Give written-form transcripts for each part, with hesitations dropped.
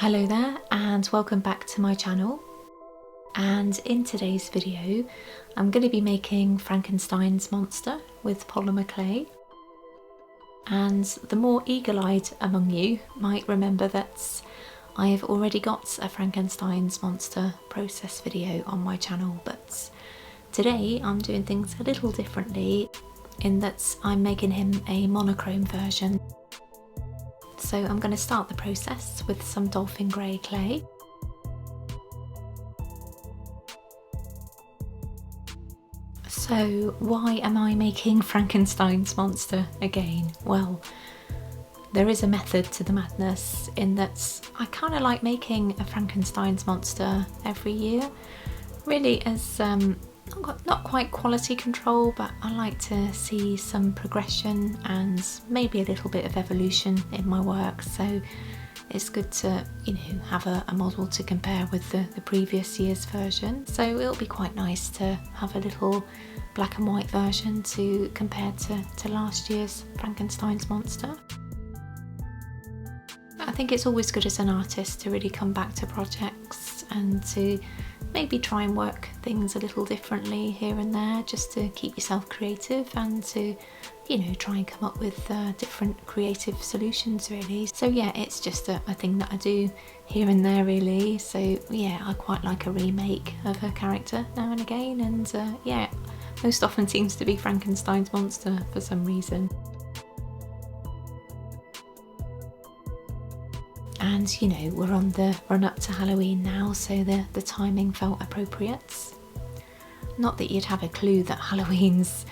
Hello there and welcome back to my channel, and in today's video I'm going to be making Frankenstein's monster with polymer clay. And the more eagle-eyed among you might remember that I have already got a Frankenstein's monster process video on my channel, but today I'm doing things a little differently in that I'm making him a monochrome version. So I'm going to start the process with some Dolphin grey clay. So why am I making Frankenstein's monster again? Well, there is a method to the madness in that I kind of like making a Frankenstein's monster every year, really as not quite quality control, but I like to see some progression and maybe a little bit of evolution in my work. So it's good to, have a model to compare with the previous year's version. So it'll be quite nice to have a little black and white version to compare to last year's Frankenstein's monster. I think it's always good as an artist to really come back to projects and to maybe try and work things a little differently here and there, just to keep yourself creative and to, try and come up with different creative solutions really. So yeah, it's just a thing that I do here and there really. So yeah, I quite like a remake of a character now and again, and yeah, most often seems to be Frankenstein's monster for some reason. And we're on the run up to Halloween now, so the timing felt appropriate. Not that you'd have a clue that Halloween's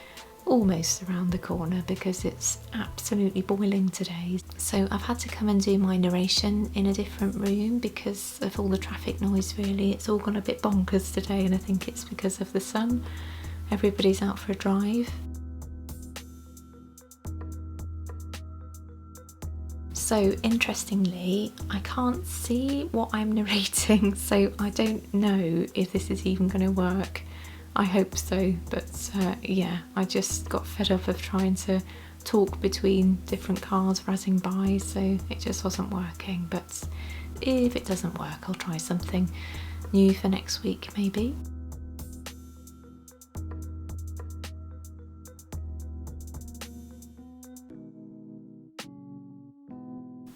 almost around the corner because it's absolutely boiling today. So I've had to come and do my narration in a different room because of all the traffic noise really. It's all gone a bit bonkers today, and I think it's because of the sun. Everybody's out for a drive. So interestingly, I can't see what I'm narrating, so I don't know if this is even going to work. I hope so, but yeah, I just got fed up of trying to talk between different cars razzing by, so it just wasn't working. But if it doesn't work, I'll try something new for next week maybe.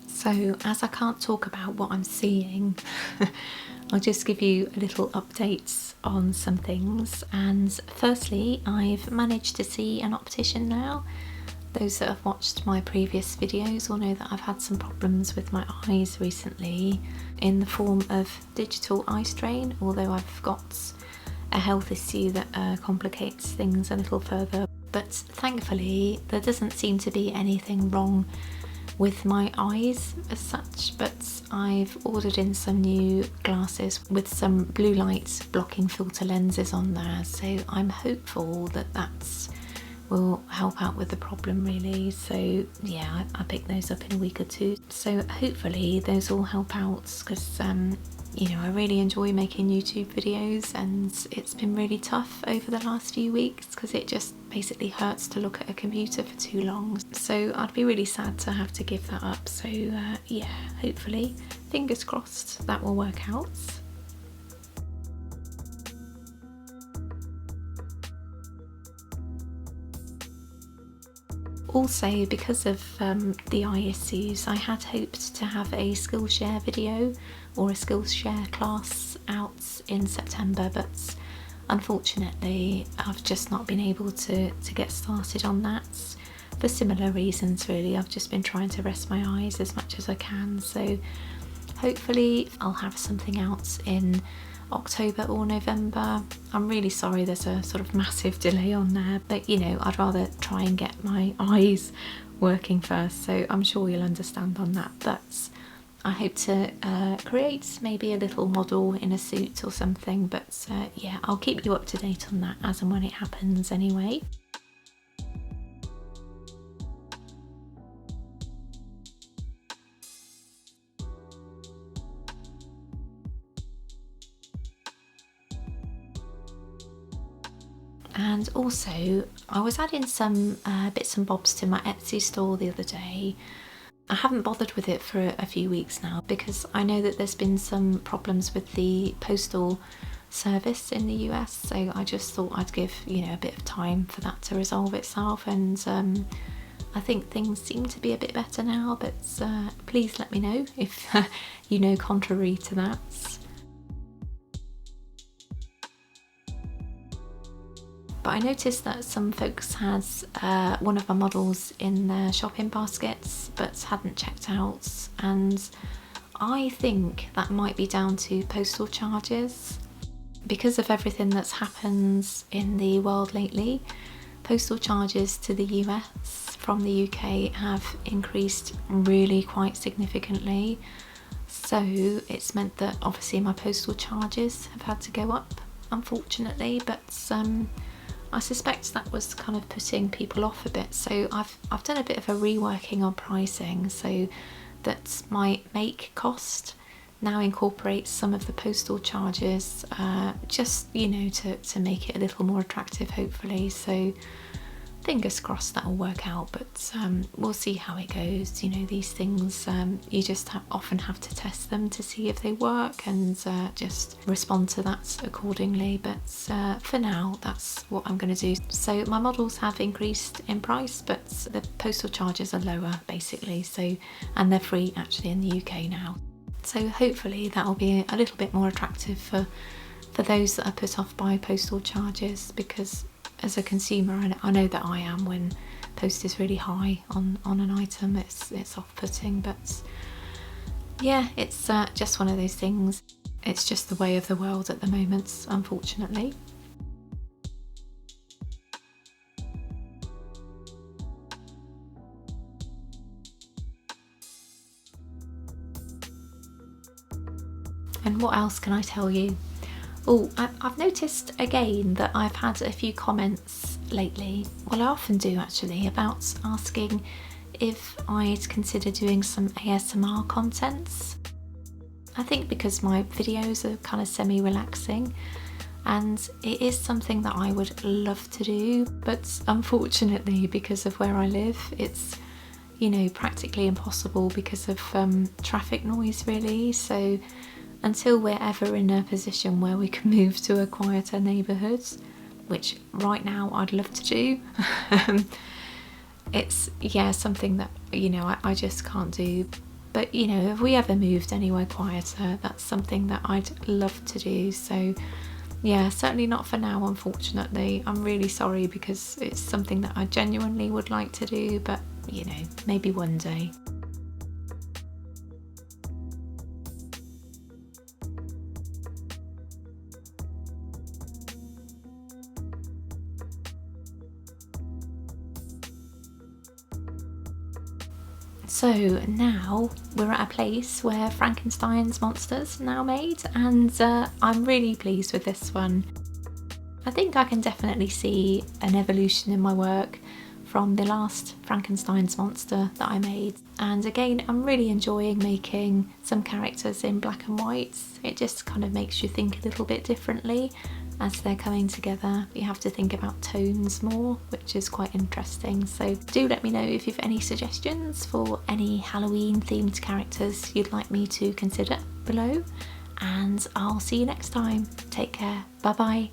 So as I can't talk about what I'm seeing, I'll just give you a little update on some things. And firstly, I've managed to see an optician now. Those that have watched my previous videos will know that I've had some problems with my eyes recently in the form of digital eye strain, although I've got a health issue that complicates things a little further. But thankfully, there doesn't seem to be anything wrong with my eyes as such, but I've ordered in some new glasses with some blue light blocking filter lenses on there, so I'm hopeful that that will help out with the problem really. So yeah, I picked those up in a week or two, so hopefully those will help out because I really enjoy making YouTube videos, and it's been really tough over the last few weeks because it just basically hurts to look at a computer for too long. So I'd be really sad to have to give that up. So yeah, hopefully, fingers crossed, that will work out. Also, because of the eye issues, I had hoped to have a Skillshare video or a Skillshare class out in September, but unfortunately I've just not been able to get started on that for similar reasons really. I've just been trying to rest my eyes as much as I can, so hopefully I'll have something out in October or November. I'm really sorry there's a sort of massive delay on there, but I'd rather try and get my eyes working first, so I'm sure you'll understand on that. But I hope to create maybe a little model in a suit or something, but yeah, I'll keep you up to date on that as and when it happens anyway. And also, I was adding some bits and bobs to my Etsy store the other day, I haven't bothered with it for a few weeks now because I know that there's been some problems with the postal service in the US, so I just thought I'd give, you know, a bit of time for that to resolve itself, and I think things seem to be a bit better now, but please let me know if you know contrary to that. But I noticed that some folks had one of my models in their shopping baskets but hadn't checked out, and I think that might be down to postal charges. Because of everything that's happened in the world lately, postal charges to the US from the UK have increased really quite significantly. So it's meant that obviously my postal charges have had to go up, unfortunately, but I suspect that was kind of putting people off a bit. So I've done a bit of a reworking on pricing so that my make cost now incorporates some of the postal charges, just, you know, to make it a little more attractive, hopefully. So fingers crossed that'll work out, but we'll see how it goes. You know, these things, you just often have to test them to see if they work and just respond to that accordingly. But for now, that's what I'm going to do. So my models have increased in price, but the postal charges are lower, basically. So, and they're free actually in the UK now. So hopefully that'll be a little bit more attractive for those that are put off by postal charges, because as a consumer, I know that I am when post is really high on an item. It's off-putting, but yeah, it's just one of those things. It's just the way of the world at the moment, unfortunately. And what else can I tell you? Oh, I've noticed again that I've had a few comments lately, well I often do actually, about asking if I'd consider doing some ASMR contents. I think because my videos are kind of semi-relaxing, and it is something that I would love to do, but unfortunately because of where I live, it's, you know, practically impossible because of traffic noise really. So until we're ever in a position where we can move to a quieter neighbourhood, which right now I'd love to do, it's, yeah, something that, you know, I just can't do. But, you know, if we ever moved anywhere quieter, that's something that I'd love to do. So yeah, certainly not for now, unfortunately. I'm really sorry, because it's something that I genuinely would like to do, but, you know, maybe one day. So now we're at a place where Frankenstein's monsters are now made, and I'm really pleased with this one. I think I can definitely see an evolution in my work from the last Frankenstein's monster that I made, and again I'm really enjoying making some characters in black and white. It just kind of makes you think a little bit differently as they're coming together. You have to think about tones more, which is quite interesting. So do let me know if you've any suggestions for any Halloween themed characters you'd like me to consider below, and I'll see you next time. Take care, bye bye.